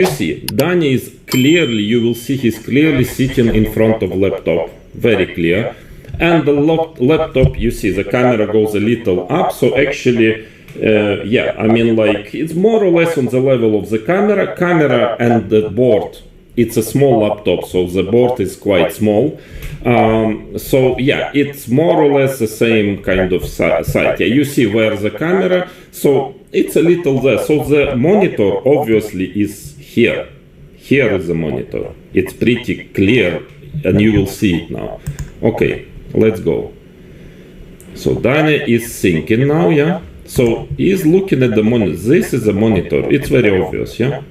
You see, Danya is clearly, you will see he's clearly sitting in front of laptop, very clear. And the laptop, you see, the camera goes a little up, so actually, yeah, I mean, like, it's more or less on the level of the camera and the board. It's a small laptop, so the board is quite small. So yeah, it's more or less the same kind of size. Yeah, you see where the camera, so it's a little there. So the monitor obviously is here. Here is the monitor. It's pretty clear, and you will see it now. Okay, let's go. So Danya is syncing now, yeah? So he's looking at the monitor. This is a monitor. It's very obvious, yeah?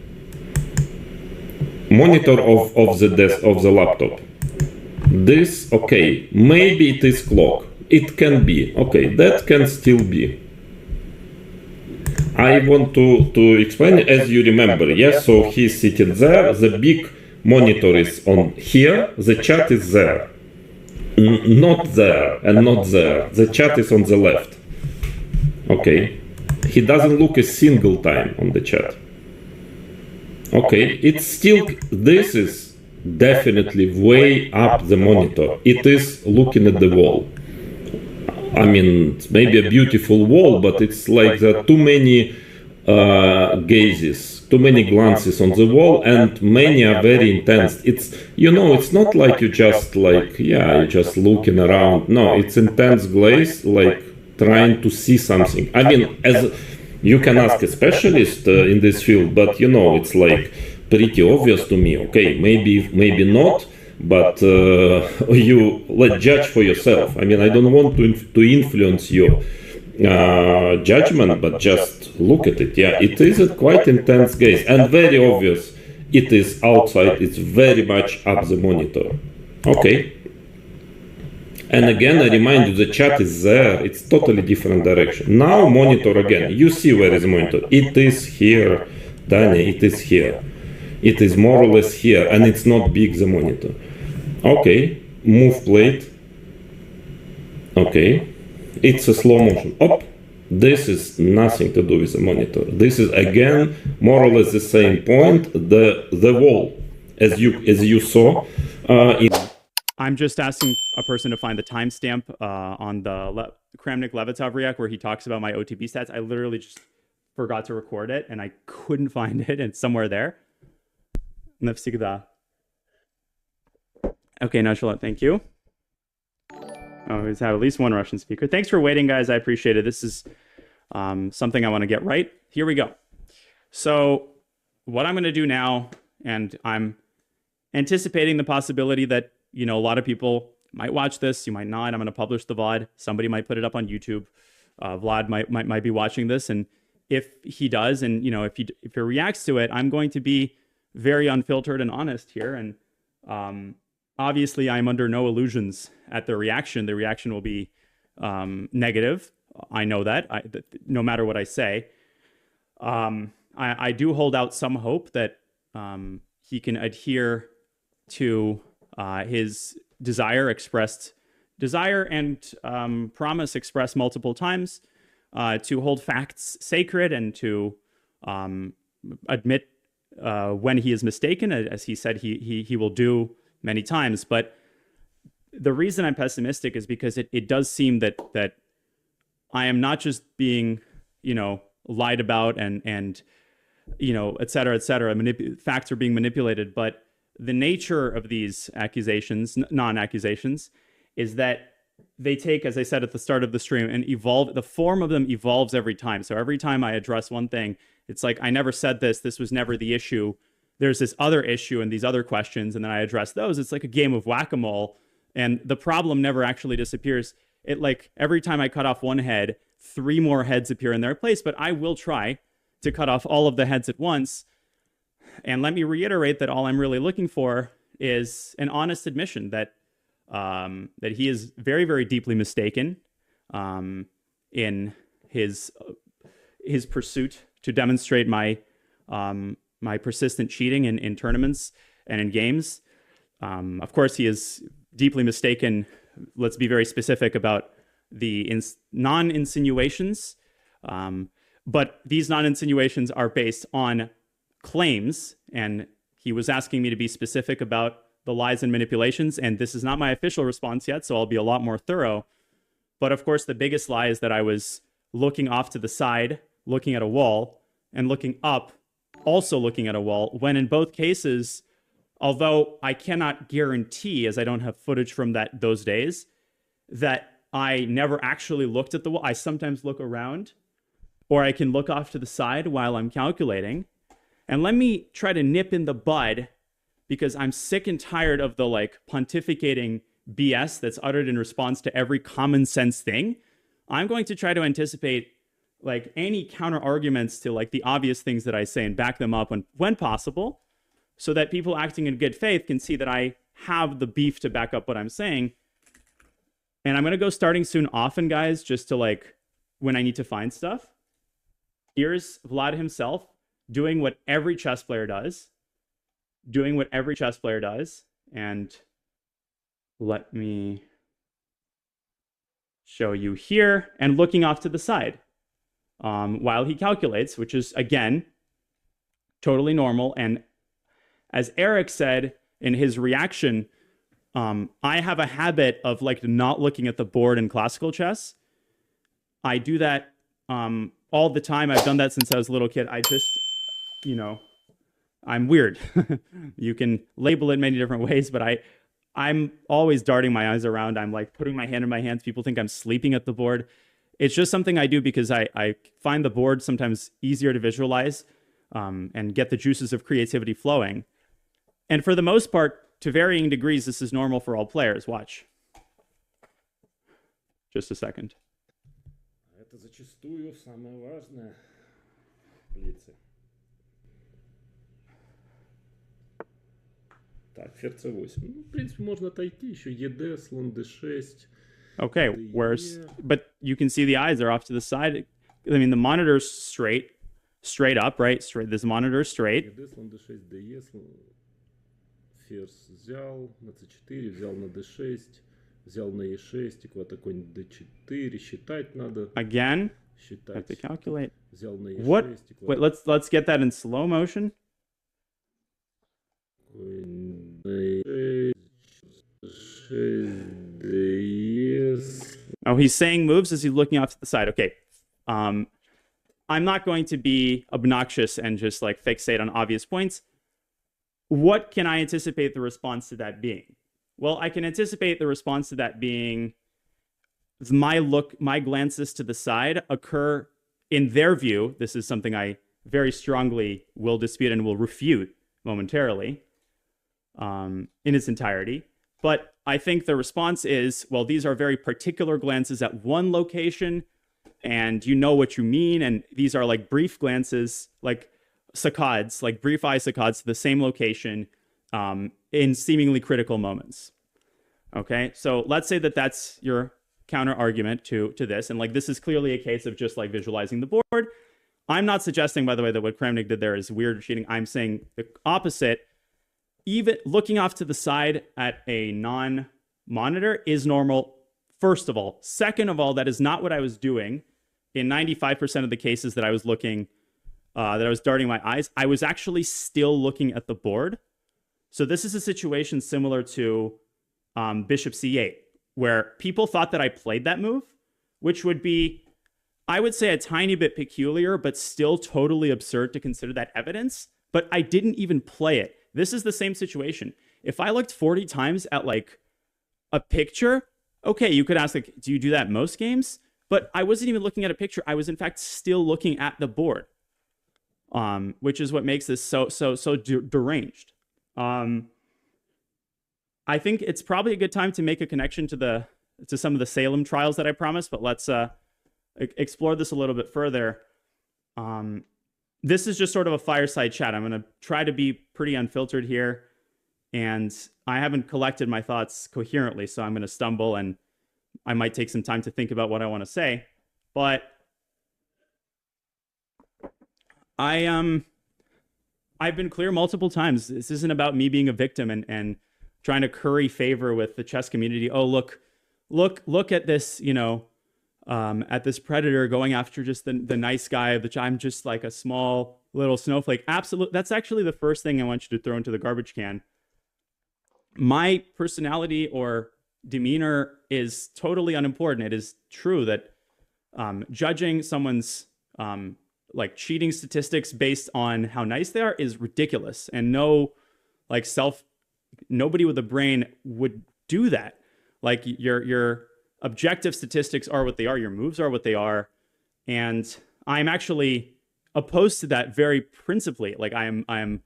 Monitor of the laptop. This, okay, maybe it is clock. It can be. Okay, that can still be. I want to explain, as you remember, yes? So he's sitting there, the big monitor is on here, the chat is there. Not there and not there. The chat is on the left. Okay. He doesn't look a single time on the chat. Okay, it's still, this is definitely way up the monitor. It is looking at the wall. I mean, it's maybe a beautiful wall, but it's like there are too many gazes, too many glances on the wall, and many are very intense. It's, you know, it's not like you just like, yeah, you're just looking around. No, it's intense glaze, like trying to see something. I mean, as you can ask a specialist in this field, but you know, it's like pretty obvious to me. Okay, maybe not, but you let judge for yourself. I mean, I don't want to influence your judgment, but just look at it. Yeah, it is a quite intense gaze and very obvious. It is outside. It's very much up the monitor. Okay. And again, I remind you, the chat is there. It's totally different direction. Now monitor again. You see where is monitor. It is here, Danya. It is here. It is more or less here, and it's not big, the monitor. Okay, move plate. Okay, it's a slow motion. Up. This is nothing to do with the monitor. This is again more or less the same point. The wall, as you saw. I'm just asking a person to find the timestamp on the Kramnik-Levitov react where he talks about my OTP stats. I literally just forgot to record it, and I couldn't find it. It's somewhere there. Okay, Nonchalant, thank you. Oh, we have at least one Russian speaker. Thanks for waiting, guys. I appreciate it. This is something I want to get right. Here we go. So what I'm going to do now, and I'm anticipating the possibility that, you know, a lot of people might watch this. You might not. I'm going to publish the VOD. Somebody might put it up on YouTube. Vlad might be watching this, and if he does, and you know, if he reacts to it, I'm going to be very unfiltered and honest here. And obviously, I'm under no illusions at the reaction. The reaction will be negative. I know that. No matter what I say, I do hold out some hope that he can adhere to his desire and promise expressed multiple times to hold facts sacred and to admit when he is mistaken, as he said he will do many times. But the reason I'm pessimistic is because it does seem that I am not just being, you know, lied about and you know, et cetera, facts are being manipulated, but the nature of these accusations, non-accusations, is that they take, as I said at the start of the stream, and evolve. The form of them evolves every time. So every time I address one thing, it's like, I never said this. This was never the issue. There's this other issue and these other questions, and then I address those. It's like a game of whack-a-mole, and the problem never actually disappears. It, like, every time I cut off one head, 3 more heads appear in their place, but I will try to cut off all of the heads at once. And let me reiterate that all I'm really looking for is an honest admission that that he is very, very deeply mistaken in his pursuit to demonstrate my my persistent cheating in tournaments and in games. Of course, he is deeply mistaken. Let's be very specific about the non-insinuations. But these non-insinuations are based on claims, and he was asking me to be specific about the lies and manipulations, and this is not my official response yet, so I'll be a lot more thorough. But of course, the biggest lie is that I was looking off to the side, looking at a wall, and looking up, also looking at a wall, when in both cases, although I cannot guarantee, as I don't have footage from those days, that I never actually looked at the wall. I sometimes look around, or I can look off to the side while I'm calculating. And let me try to nip in the bud, because I'm sick and tired of the pontificating BS that's uttered in response to every common sense thing. I'm going to try to anticipate any counter arguments to the obvious things that I say and back them up when possible, so that people acting in good faith can see that I have the beef to back up what I'm saying. And I'm going to go starting soon often, guys, just to when I need to find stuff. Here's Vlad himself doing what every chess player does. And let me show you here, and looking off to the side while he calculates, which is, again, totally normal. And as Eric said in his reaction, I have a habit of not looking at the board in classical chess. I do that all the time. I've done that since I was a little kid. I just, I'm weird. You can label it many different ways, but I'm always darting my eyes around. I'm putting my hand in my hands. People think I'm sleeping at the board. It's just something I do because I find the board sometimes easier to visualize and get the juices of creativity flowing. And for the most part, to varying degrees, this is normal for all players. Watch. Just a second. Это зачастую самое важное в блице. Так, ферзь c8. Ну, в принципе, можно отойти. Еще ед, слон d6. Okay, but you can see the eyes are off to the side. I mean, the monitor's straight up, right? Straight. This monitor is straight. ед, слон d6, de, ферзь взял на c4, взял на d6, взял на e6, и куда-то конь d4, считать надо. Again, считать. have to calculate. Взял на e6. What? Wait, let's get that in slow motion. Oh, he's saying moves as he's looking off to the side. Okay. I'm not going to be obnoxious and just fixate on obvious points. What can I anticipate the response to that being? Well, I can anticipate the response to that being my glances to the side occur in their view. This is something I very strongly will dispute and will refute momentarily in its entirety. But I think the response is, well, these are very particular glances at one location, and you know what you mean. And these are brief glances, saccades, brief eye saccades to the same location in seemingly critical moments. Okay, so let's say that that's your counter argument to this. And this is clearly a case of just visualizing the board. I'm not suggesting, by the way, that what Kramnik did there is weird or cheating. I'm saying the opposite. Even looking off to the side at a non-monitor is normal, first of all. Second of all, that is not what I was doing in 95% of the cases that I was looking, that I was darting my eyes. I was actually still looking at the board. So this is a situation similar to bishop c8, where people thought that I played that move, which would be, I would say, a tiny bit peculiar, but still totally absurd to consider that evidence. But I didn't even play it. This is the same situation. If I looked 40 times at a picture, okay, you could ask do you do that most games? But I wasn't even looking at a picture. I was in fact still looking at the board, which is what makes this so deranged. I think it's probably a good time to make a connection to some of the Salem trials that I promised, but let's explore this a little bit further. This is just sort of a fireside chat. I'm going to try to be pretty unfiltered here, and I haven't collected my thoughts coherently, so I'm going to stumble, and I might take some time to think about what I want to say. But I've been clear multiple times. This isn't about me being a victim and trying to curry favor with the chess community. Oh, look at this, at this predator going after just the nice guy of the I'm just a small little snowflake. Absolute. That's actually the first thing I want you to throw into the garbage can. My personality or demeanor is totally unimportant. It is true that judging someone's like cheating statistics based on how nice they are is ridiculous, and nobody with a brain would do that. Like your objective statistics are what they are, your moves are what they are, and I'm actually opposed to that very principally. Like I'm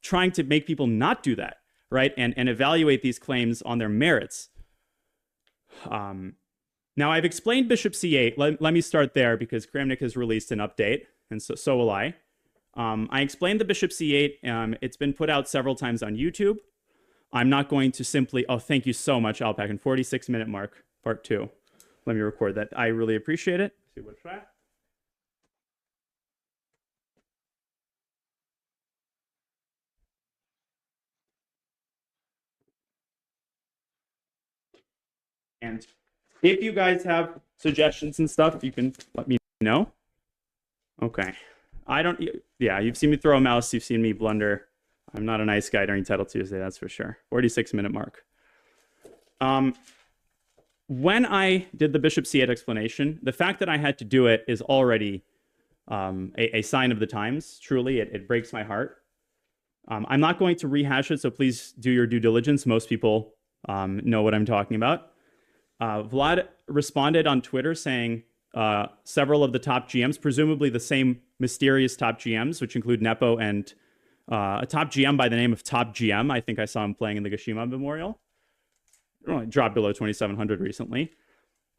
trying to make people not do that, right? And evaluate these claims on their merits. Now I've explained Bishop C8. Let me start there because Kramnik has released an update, and so will I. I explained the Bishop C8. It's been put out several times on YouTube. I'm not going to simply, oh, thank you so much, Alpac, and 46-minute mark, part 2. Let me record that. I really appreciate it. Let's see what's that. And if you guys have suggestions and stuff, you can let me know. Okay. Yeah, you've seen me throw a mouse. You've seen me blunder. I'm not a nice guy during Title Tuesday, that's for sure. 46-minute mark. When I did the Bishop C8 explanation, the fact that I had to do it is already a sign of the times. Truly, it breaks my heart. I'm not going to rehash it, so please do your due diligence. Most people know what I'm talking about. Vlad responded on Twitter saying several of the top GMs, presumably the same mysterious top GMs, which include Nepo and a top GM by the name of Top GM. I think I saw him playing in the Gashima Memorial. It dropped below 2,700 recently.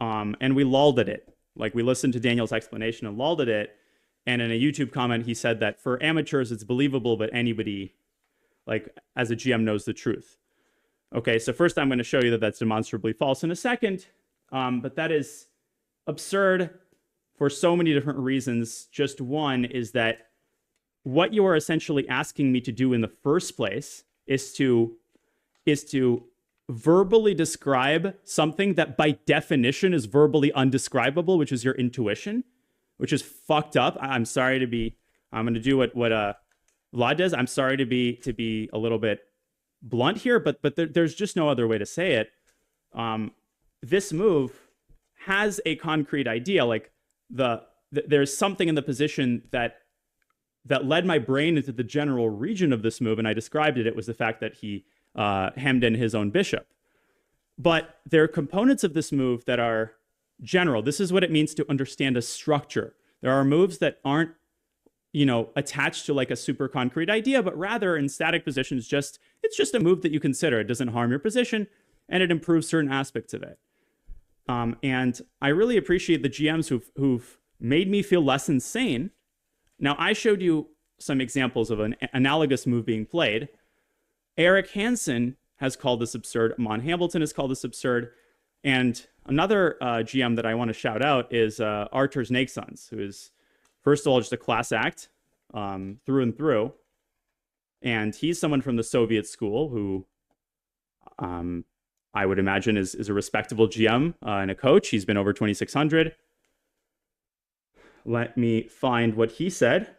And we lulled at it. Like, we listened to Daniel's explanation and lulled at it. And in a YouTube comment, he said that for amateurs, it's believable, but anybody, like, as a GM knows the truth. Okay, so first I'm going to show you that that's demonstrably false in a second. But that is absurd for so many different reasons. Just one is that what you are essentially asking me to do in the first place is to verbally describe something that by definition is verbally undescribable, which is your intuition, which is fucked up. I'm going to do what Vlad does. I'm sorry to be a little bit blunt here, but there's just no other way to say it. This move has a concrete idea. Like there's something in the position that led my brain into the general region of this move, and I described it. It was the fact that he hemmed in his own bishop. But there are components of this move that are general. This is what it means to understand a structure. There are moves that aren't, attached to like a super concrete idea, but rather in static positions, it's just a move that you consider. It doesn't harm your position, and it improves certain aspects of it. And I really appreciate the GMs who've made me feel less insane. Now, I showed you some examples of an analogous move being played. Eric Hansen has called this absurd. Amon Hamilton has called this absurd. And another GM that I want to shout out is Artur's Nakesons, who is, first of all, just a class act through and through. And he's someone from the Soviet school who I would imagine is a respectable GM and a coach. He's been over 2,600. Let me find what he said.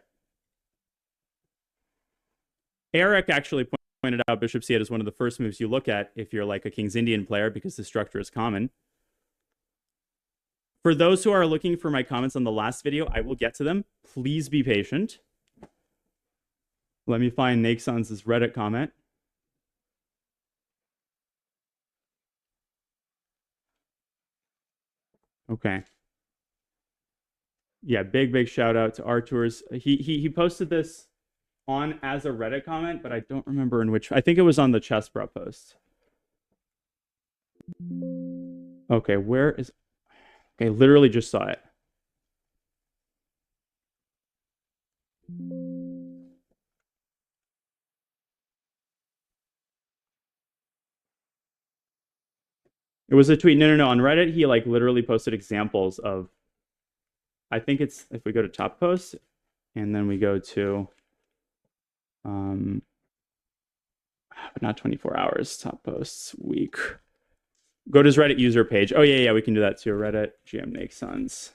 Eric actually pointed out Bishop C8 is one of the first moves you look at if you're like a King's Indian player because the structure is common. For those who are looking for my comments on the last video, I will get to them. Please be patient. Let me find Nakesons' Reddit comment. Okay. Yeah, big shout out to Artur's. He posted this on as a Reddit comment, but I don't remember in which. I think it was on the Chessbro post. Okay, where is? Okay, literally just saw it. It was a tweet. No. On Reddit, he like literally posted examples of. I think it's if we go to top posts, and then we go to. But not 24 hours. Top posts week. Go to his Reddit user page. Oh yeah, we can do that too. Reddit GM Nakesons.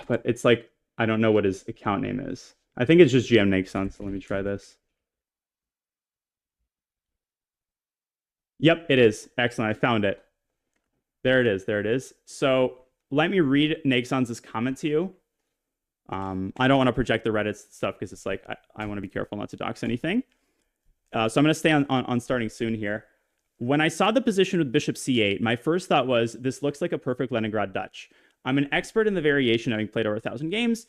But it's like I don't know what his account name is. I think it's just GM Nakeson, so let me try this. Yep, it is. Excellent. I found it. There it is. There it is. So let me read Nakeson's comment to you. I don't want to project the Reddit stuff because it's like I want to be careful not to dox anything. So I'm going to stay on starting soon here. When I saw the position with bishop c8, my first thought was, this looks like a perfect Leningrad Dutch. I'm an expert in the variation, having played over 1,000 games.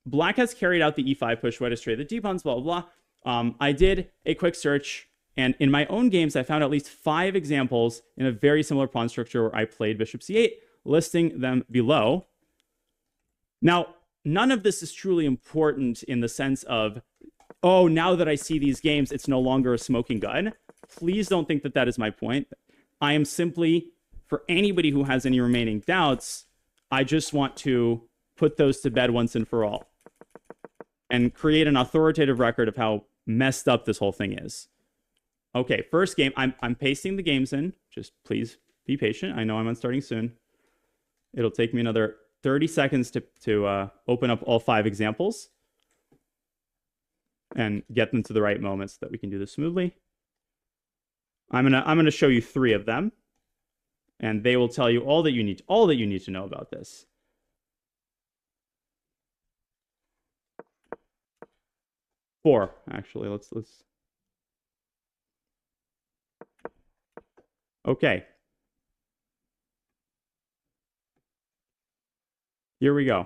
Black has carried out the e5 push, white has traded the d-pawns, blah, blah, blah. I did a quick search, and in my own games, I found at least 5 examples in a very similar pawn structure where I played bishop c8, listing them below. Now, none of this is truly important in the sense of, oh, now that I see these games, it's no longer a smoking gun. Please don't think that that is my point. I am simply, for anybody who has any remaining doubts, I just want to put those to bed once and for all and create an authoritative record of how messed up this whole thing is. Okay, first game. I'm pasting the games in. Just please be patient. I know I'm on starting soon. It'll take me another 30 seconds to open up all 5 examples and get them to the right moments so that we can do this smoothly. I'm gonna show you 3 of them, and they will tell you all that you need to know about this. Four, actually. Let's. Okay. Here we go.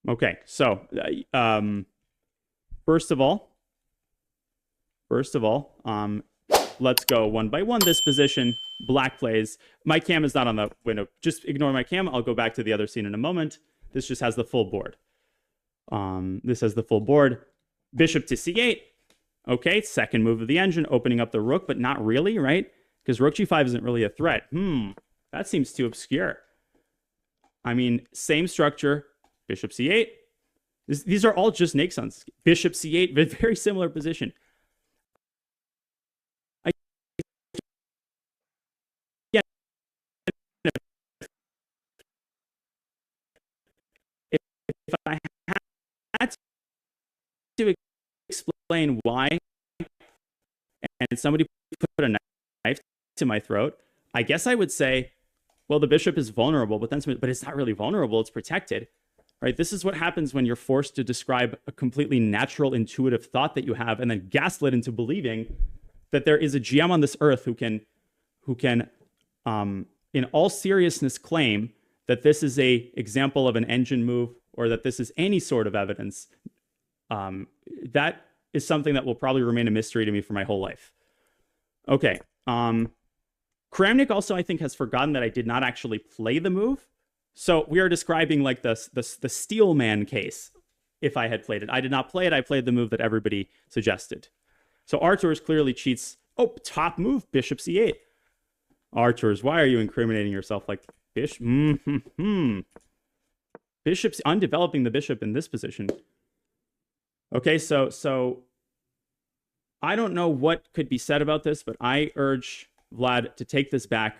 Okay, so first of all, let's go one by one. This position, black plays. My cam is not on the window. Just ignore my cam. I'll go back to the other scene in a moment. This just has the full board. This has the full board. Bishop to c8. Okay, second move of the engine, opening up the rook, but not really, right? Because rook g5 isn't really a threat. That seems too obscure. I mean, same structure. Bishop c8. These are all just Nakeson's. Bishop c8, but very similar position. If I had to explain why, and somebody put a knife to my throat, I guess I would say, well, the bishop is vulnerable, but it's not really vulnerable. It's protected. Right? This is what happens when you're forced to describe a completely natural, intuitive thought that you have and then gaslit into believing that there is a GM on this earth who can, in all seriousness, claim that this is a example of an engine move or that this is any sort of evidence. That is something that will probably remain a mystery to me for my whole life. Okay. Kramnik also, I think, has forgotten that I did not actually play the move. So we are describing like the Steelman case. If I had played it, I did not play it. I played the move that everybody suggested. So Arturs clearly cheats. Oh, top move, bishop c8. Arturs, why are you incriminating yourself like bishop? Bishop's undeveloping the bishop in this position. Okay, so I don't know what could be said about this, but I urge Vlad to take this back.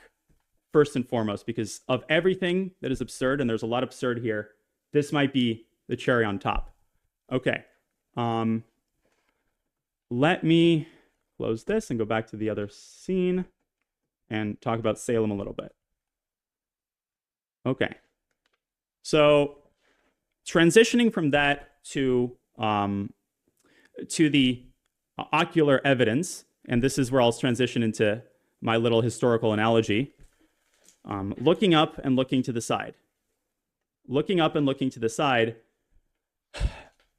First and foremost, because of everything that is absurd, and there's a lot absurd here, this might be the cherry on top. Okay. Let me close this and go back to the other scene and talk about Salem a little bit. Okay. So transitioning from that to the ocular evidence, and this is where I'll transition into my little historical analogy. Looking up and looking to the side. Looking up and looking to the side,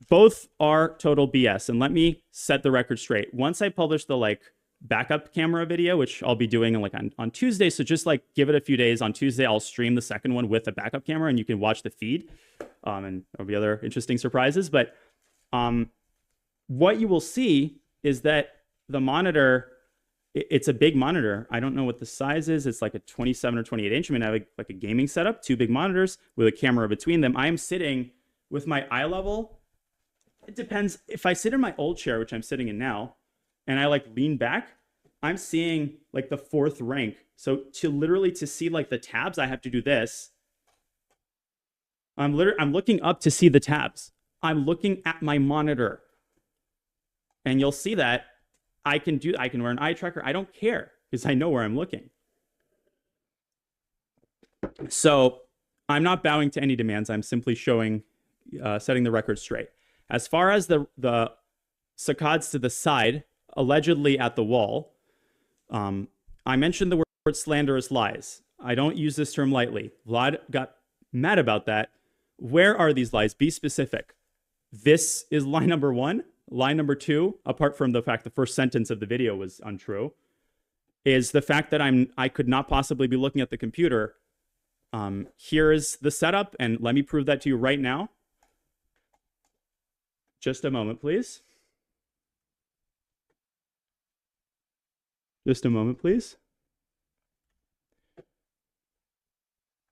both are total BS. And let me set the record straight. Once I publish the backup camera video, which I'll be doing on Tuesday, so just give it a few days. On Tuesday, I'll stream the second one with a backup camera, and you can watch the feed. And there'll be other interesting surprises. But what you will see is that the monitor, it's a big monitor. I don't know what the size is. It's like a 27 or 28 inch. I mean, I have like a gaming setup, 2 big monitors with a camera between them. I am sitting with my eye level. It depends. If I sit in my old chair, which I'm sitting in now, and I lean back, I'm seeing the 4th rank So to see like the tabs, I have to do this. I'm looking up to see the tabs. I'm looking at my monitor. And you'll see that I can wear an eye tracker. I don't care because I know where I'm looking. So I'm not bowing to any demands. I'm simply setting the record straight. As far as the saccades to the side, allegedly at the wall, I mentioned the word slanderous lies. I don't use this term lightly. Vlad got mad about that. Where are these lies? Be specific. This is lie number 1. Lie number 2, apart from the fact the first sentence of the video was untrue, is the fact that I could not possibly be looking at the computer. Here is the setup, and let me prove that to you right now. Just a moment, please. Just a moment, please.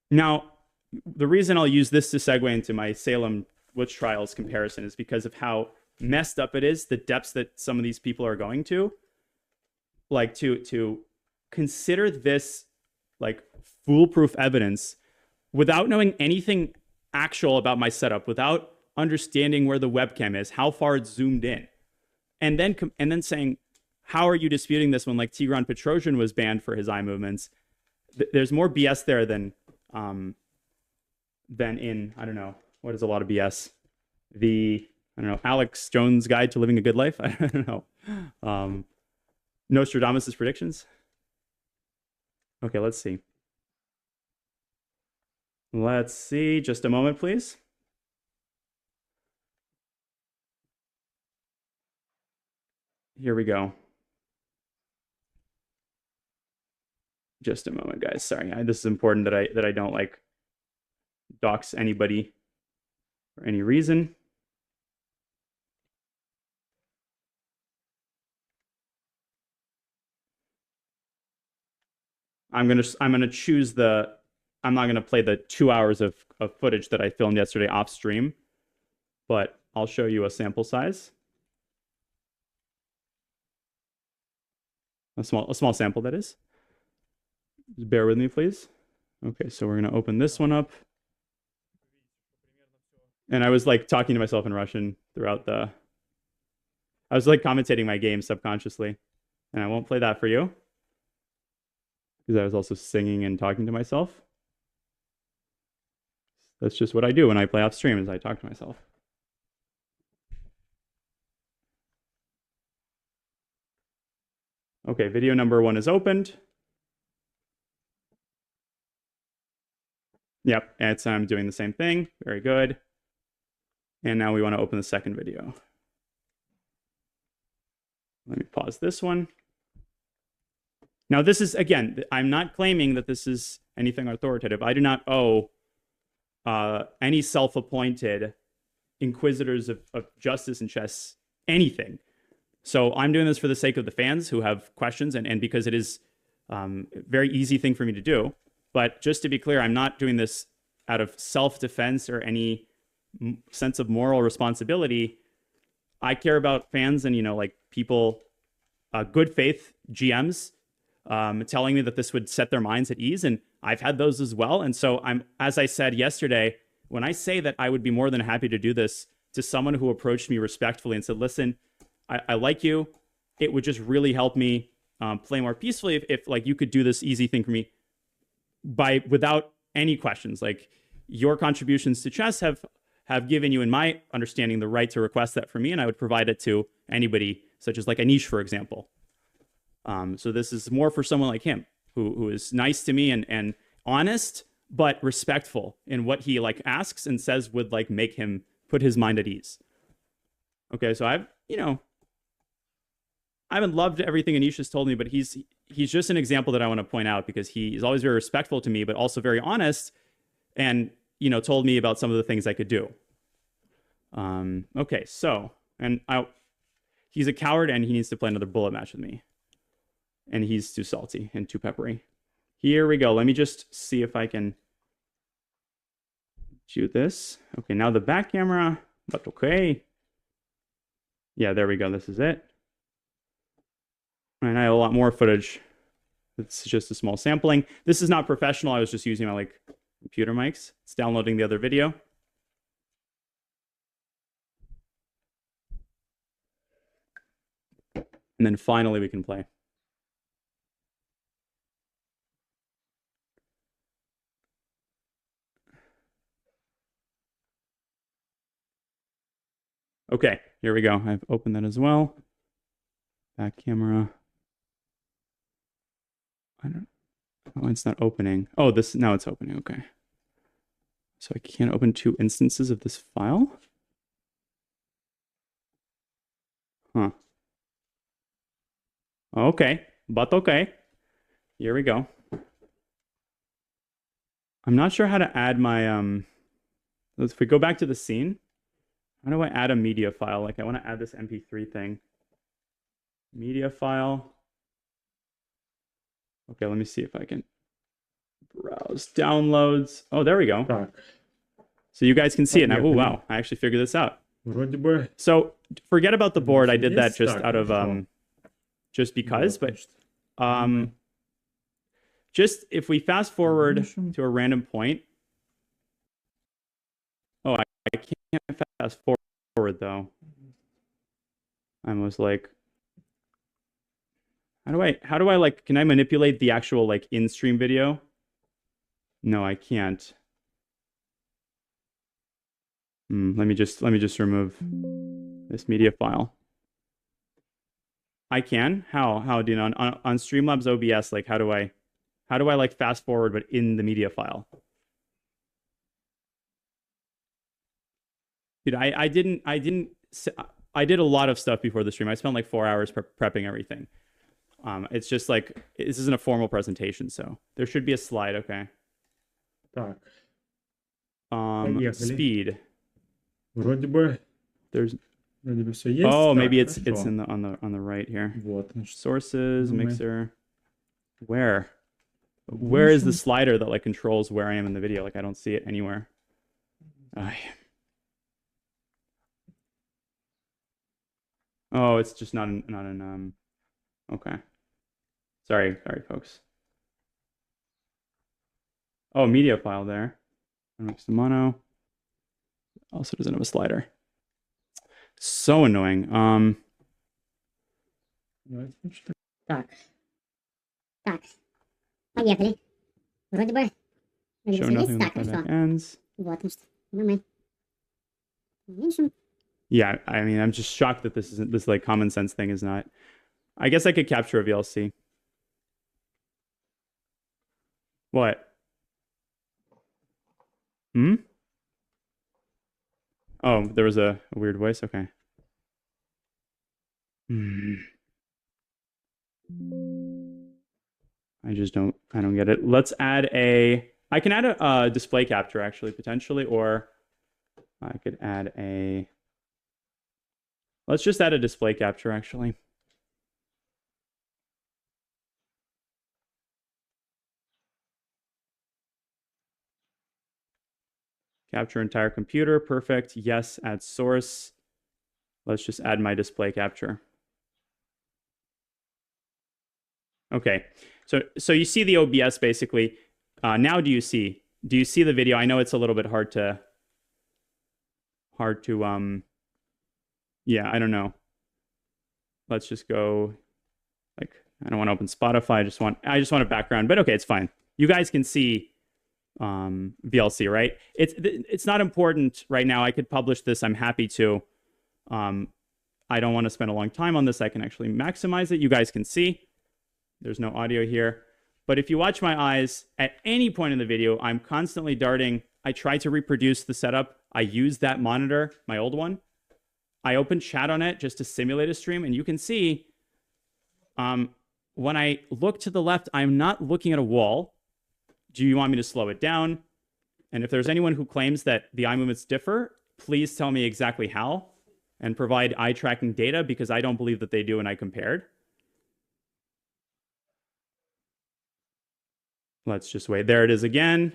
Now, the reason I'll use this to segue into my Salem witch trials comparison is because of how messed up it is, the depths that some of these people are going to. Like, to consider this like foolproof evidence without knowing anything actual about my setup, without understanding where the webcam is, how far it's zoomed in, and then saying, how are you disputing this when like Tigran Petrosian was banned for his eye movements? There's more BS there than in, I don't know, what is a lot of BS? I don't know, Alex Jones' Guide to Living a Good Life? I don't know. Nostradamus' predictions? Okay, let's see. Let's see. Just a moment, please. Here we go. Just a moment, guys. Sorry, this is important that I don't like dox anybody for any reason. I'm gonna choose I'm not gonna play the 2 hours of footage that I filmed yesterday off stream, but I'll show you a sample size. A small sample, that is. Just bear with me, please. Okay, so we're gonna open this one up. And I was like talking to myself in Russian throughout I was like commentating my game subconsciously. And I won't play that for you, because I was also singing and talking to myself. That's just what I do when I play off stream, is I talk to myself. Okay, video number 1 is opened. Yep, I'm doing the same thing. Very good. And now we want to open the second video. Let me pause this one. Now this is, again, I'm not claiming that this is anything authoritative. I do not owe any self-appointed inquisitors of justice and chess anything. So I'm doing this for the sake of the fans who have questions, and because it is a very easy thing for me to do. But just to be clear, I'm not doing this out of self-defense or any sense of moral responsibility. I care about fans and, like people, good faith GMs telling me that this would set their minds at ease. And I've had those as well. And so as I said yesterday, when I say that I would be more than happy to do this to someone who approached me respectfully and said, listen, I like you. It would just really help me play more peacefully if like you could do this easy thing for me without any questions. Like, your contributions to chess have given you, in my understanding, the right to request that from me, and I would provide it to anybody, such as like Anish, for example. So this is more for someone like him, who is nice to me and honest, but respectful in what he like asks and says would like make him put his mind at ease. Okay, so I haven't loved everything Anish has told me, but he's just an example that I want to point out, because he is always very respectful to me, but also very honest, and told me about some of the things I could do. Okay, so he's a coward and he needs to play another bullet match with me, and he's too salty and too peppery. Here we go. Let me just see if I can shoot this. Okay, now the back camera, but okay. Yeah, there we go. This is it. And I have a lot more footage It's just a small sampling. This is not professional. I was just using my like computer mics. It's downloading the other video. And then finally we can play. Okay, here we go. I've opened that as well. Back camera. I don't. Oh, it's not opening. Oh, this now it's opening. Okay. So I can't open 2 instances of this file. Huh. Okay, but okay. Here we go. I'm not sure how to add my if we go back to the scene, how do I add a media file? Like I want to add this MP3 thing. Media file. Okay, let me see if I can browse downloads. Oh, there we go. Так, So you guys can see it now. Oh, Поехали. wow. I actually figured this out. вроде бы... So forget about the board. I did Yes, that just так, out of хорошо. just because, Вот, but значит, just if we fast forward Конечно. to a random point. Oh, I can't fast forward though. I was like, how do I like, can I manipulate the actual like in-stream video? No, I can't. Let me just remove this media file. I can. How do you know on Streamlabs OBS? Like, how do I like fast forward but in the media file? Dude, I did a lot of stuff before the stream. I spent like 4 hours prepping everything. It's just like this isn't a formal presentation, so there should be a slide. Okay. Так, Поехали. Speed. вроде бы все есть. Oh, Так, maybe it's хорошо. in the on the right here. Вот, значит, Sources, Ну, мы- mixer. Where is the slider that like controls where I am in the video? Like I don't see it anywhere. Ay. Oh, it's just not in okay. Sorry, folks. Oh, media file there. Mix the mono. Also doesn't have a slider. So annoying. Давайте, значит, Так. Так. Поехали. Вроде бы... Show всё nothing есть. when the Так, playback хорошо. ends. Вот, значит, мы уменьшим. Yeah, I mean, I'm just shocked that this like common sense thing is not. I guess I could capture a VLC. What? Oh, there was a weird voice. Okay. I don't get it. Let's add I can add a display capture actually, potentially, or I could add let's just add a display capture actually. Capture entire computer, perfect. Yes, add source. Let's just add my display capture. Okay, so you see the OBS basically. Now do you see the video? I know it's a little bit hard to yeah, I don't know. Let's just go like I don't want to open Spotify. I just want a background, but okay, it's fine. You guys can see VLC, right? It's not important right now. I could publish this. I'm happy to. I don't want to spend a long time on this. I can actually maximize it. You guys can see. There's no audio here. But if you watch my eyes, at any point in the video, I'm constantly darting. I try to reproduce the setup. I use that monitor, my old one. I open chat on it just to simulate a stream. And you can see when I look to the left, I'm not looking at a wall. Do you want me to slow it down? And if there's anyone who claims that the eye movements differ, please tell me exactly how and provide eye tracking data because I don't believe that they do and I compared. Let's just wait. There it is again.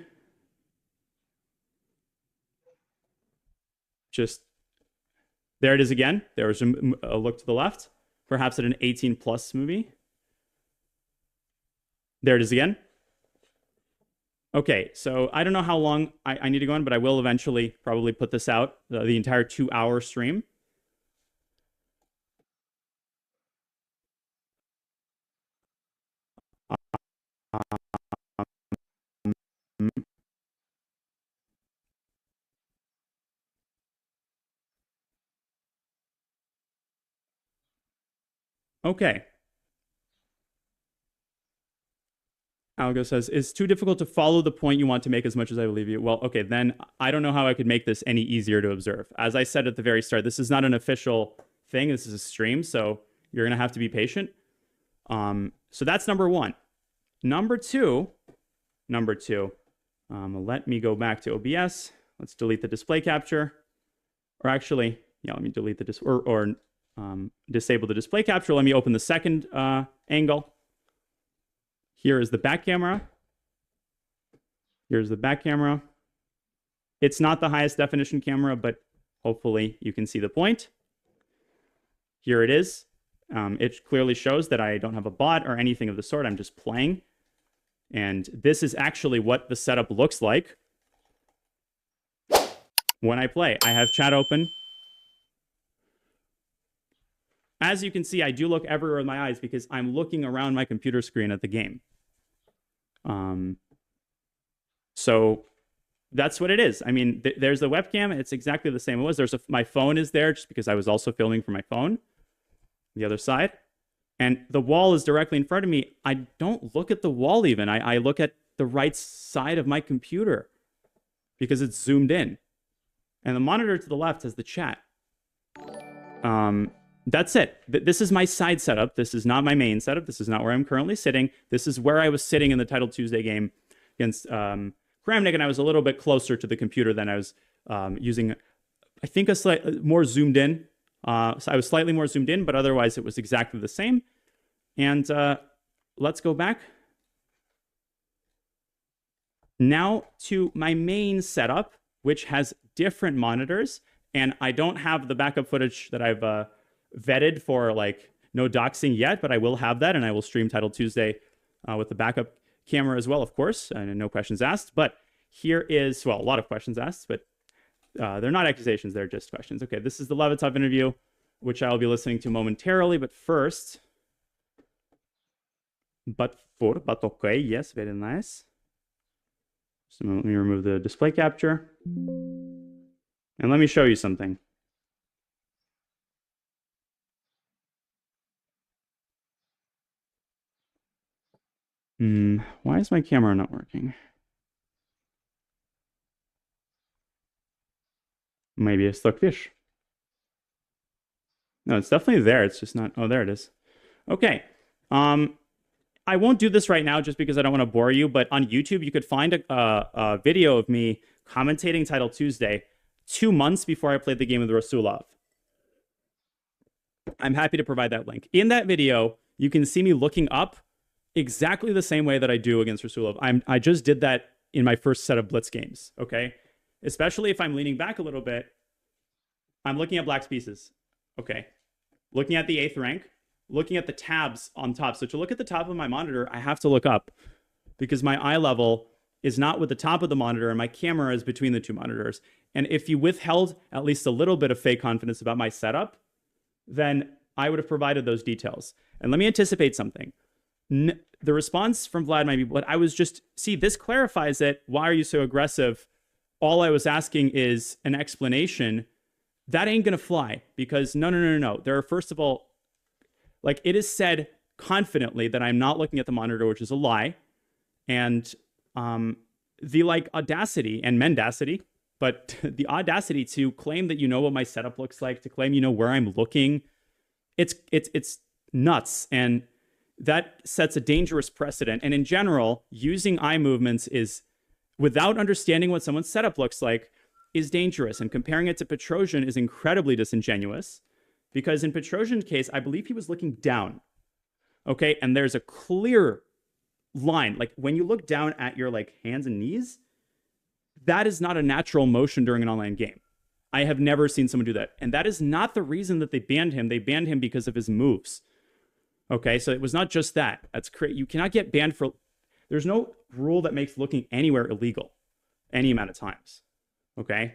There it is again. There was a look to the left, perhaps at an 18+ movie. There it is again. Okay, so I don't know how long I need to go on, but I will eventually probably put this out, the entire 2-hour stream. Okay. Algo says, it's too difficult to follow the point you want to make as much as I believe you. Well, okay, then I don't know how I could make this any easier to observe. As I said at the very start, this is not an official thing. This is a stream, so you're going to have to be patient. So that's number one. Number two, let me go back to OBS. Let's delete the display capture. Or actually, yeah, let me delete the disable the display capture. Let me open the second angle. Here is the back camera. Here's the back camera. It's not the highest definition camera, but hopefully you can see the point. Here it is. It clearly shows that I don't have a bot or anything of the sort. I'm just playing. And this is actually what the setup looks like when I play. I have chat open. As you can see, I do look everywhere with my eyes because I'm looking around my computer screen at the game. So that's what it is. I mean, there's the webcam. It's exactly the same it was. My phone is there just because I was also filming from my phone. The other side. And the wall is directly in front of me. I don't look at the wall even. I look at the right side of my computer because it's zoomed in. And the monitor to the left has the chat. That's it. This is my side setup. This is not my main setup. This is not where I'm currently sitting. This is where I was sitting in the Title Tuesday game against Kramnik, and I was a little bit closer to the computer than I was using, I think, a slightly more zoomed in. So I was slightly more zoomed in, but otherwise it was exactly the same. And let's go back. Now to my main setup, which has different monitors, and I don't have the backup footage that I've vetted for like no doxing yet, but I will have that, and I will stream Title Tuesday with the backup camera as well, of course, and no questions asked. But here is, well, a lot of questions asked, but they're not accusations, they're just questions. Okay, this is the Levitov interview, which I'll be listening to momentarily, but first, but okay, yes, very nice. So let me remove the display capture, and let me show you something. Why is my camera not working? Maybe a stuck fish. No, it's definitely there. It's just not. Oh, there it is. Okay. I won't do this right now just because I don't want to bore you, but on YouTube, you could find a video of me commentating Title Tuesday 2 months before I played the game with Rasulov. I'm happy to provide that link. In that video, you can see me looking up exactly the same way that I do against Rasulov. I just did that in my first set of Blitz games, okay? Especially if I'm leaning back a little bit, I'm looking at black's pieces, okay? Looking at the 8th rank, looking at the tabs on top. So to look at the top of my monitor, I have to look up because my eye level is not with the top of the monitor and my camera is between the two monitors. And if you withheld at least a little bit of fake confidence about my setup, then I would have provided those details. And let me anticipate something. The response from Vlad might be, but I was just, see, this clarifies it. Why are you so aggressive? All I was asking is an explanation. That ain't going to fly because no. There are, first of all, like it is said confidently that I'm not looking at the monitor, which is a lie. And the like audacity and mendacity, but the audacity to claim that you know what my setup looks like, to claim you know where I'm looking, it's nuts. And that sets a dangerous precedent. And in general, using eye movements is, without understanding what someone's setup looks like, is dangerous. And comparing it to Petrosian is incredibly disingenuous. Because in Petrosian's case, I believe he was looking down. Okay, and there's a clear line. Like when you look down at your like hands and knees, that is not a natural motion during an online game. I have never seen someone do that. And that is not the reason that they banned him. They banned him because of his moves. Okay, so it was not just that. That's crazy. You cannot get banned for There's no rule that makes looking anywhere illegal any amount of times. Okay?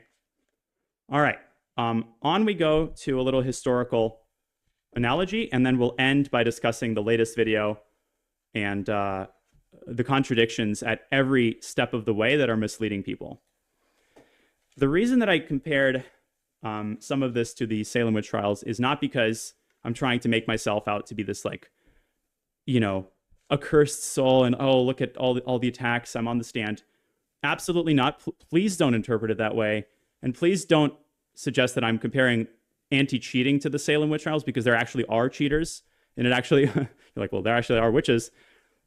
All right. On we go to a little historical analogy, and then we'll end by discussing the latest video and the contradictions at every step of the way that are misleading people. The reason that I compared some of this to the Salem witch trials is not because I'm trying to make myself out to be this, like, you know, accursed soul and, oh, look at all the attacks, I'm on the stand. Absolutely not. Please don't interpret it that way. And please don't suggest that I'm comparing anti-cheating to the Salem witch trials, because there actually are cheaters. And it actually, you're like, well, there actually are witches.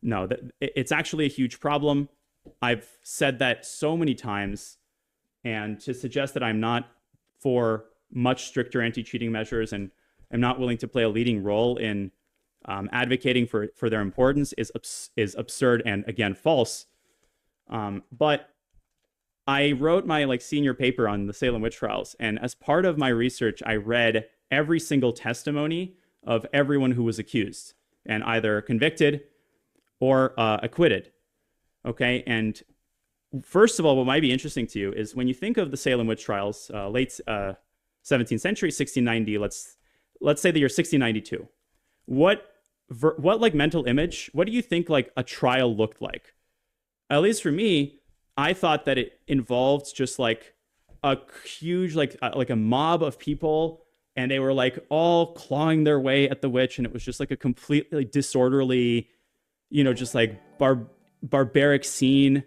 No, it's actually a huge problem. I've said that so many times. And to suggest that I'm not for much stricter anti-cheating measures and I'm not willing to play a leading role in advocating for their importance is absurd and, again, false. But I wrote my senior paper on the Salem witch trials, and as part of my research, I read every single testimony of everyone who was accused and either convicted or acquitted. Okay, and first of all, what might be interesting to you is when you think of the Salem witch trials, late 17th century, 1690. Let's say the year 1692. What like mental image? What do you think like a trial looked like? At least for me, I thought that it involved just like a huge like a mob of people, and they were like all clawing their way at the witch, and it was just like a completely disorderly, you know, just like barbaric scene.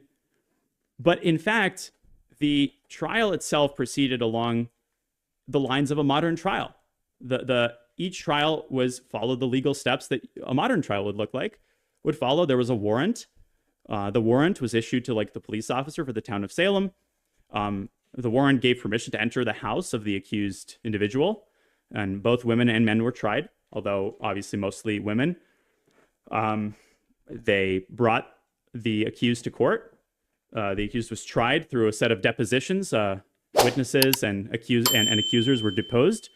But in fact, the trial itself proceeded along the lines of a modern trial. Each trial followed the legal steps that a modern trial would follow. There was a warrant. The warrant was issued to like the police officer for the town of Salem. The warrant gave permission to enter the house of the accused individual, and both women and men were tried, although obviously mostly women. They brought the accused to court. The accused was tried through a set of depositions. Witnesses and accusers were deposed.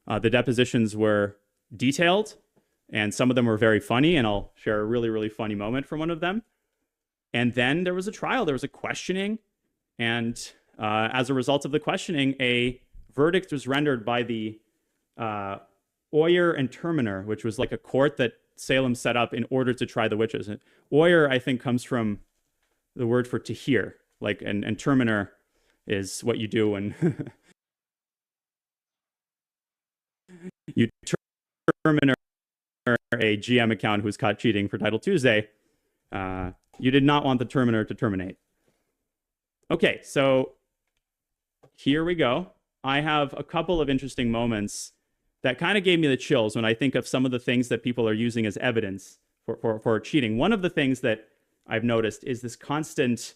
The depositions were detailed, and some of them were very funny, and I'll share a really, really funny moment from one of them. And then there was a trial. There was a questioning, and as a result of the questioning, a verdict was rendered by the Oyer and Terminer, which was like a court that Salem set up in order to try the witches. And Oyer, I think, comes from the word for to hear, like, and Terminer is what you do when you terminate a GM account who's caught cheating for Title Tuesday. You did not want the terminer to terminate. Okay, so here we go. I have a couple of interesting moments that kind of gave me the chills when I think of some of the things that people are using as evidence for cheating. One of the things that I've noticed is this constant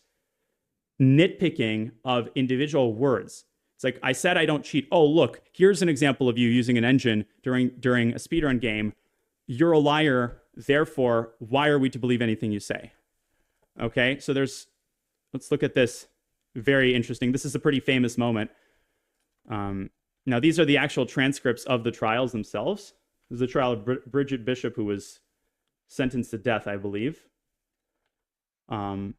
nitpicking of individual words. It's like, I said I don't cheat. Oh, look, here's an example of you using an engine during a speedrun game. You're a liar, therefore, why are we to believe anything you say? Okay, so let's look at this. Very interesting. This is a pretty famous moment. Now, these are the actual transcripts of the trials themselves. This is the trial of Bridget Bishop, who was sentenced to death, I believe. And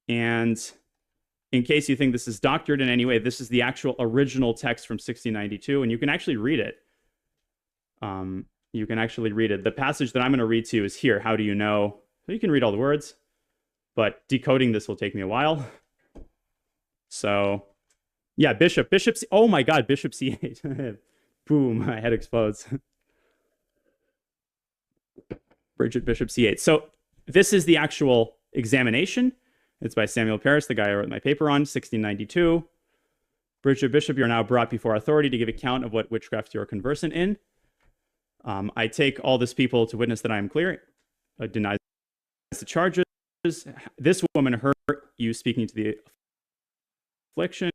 in case you think this is doctored in any way, this is the actual original text from 1692, and you can actually read it. You can actually read it. The passage that I'm going to read to you is here. How do you know? So you can read all the words, but decoding this will take me a while. So, yeah, Bishop, oh my God, Bishop C8. Boom, my head explodes. Bridget Bishop C8. So this is the actual examination. It's by Samuel Paris, the guy I wrote my paper on, 1692. Bridget Bishop, you're now brought before authority to give account of what witchcraft you're conversant in. I take all this people to witness that I am clear. Denies the charges. This woman heard you speaking to the affliction.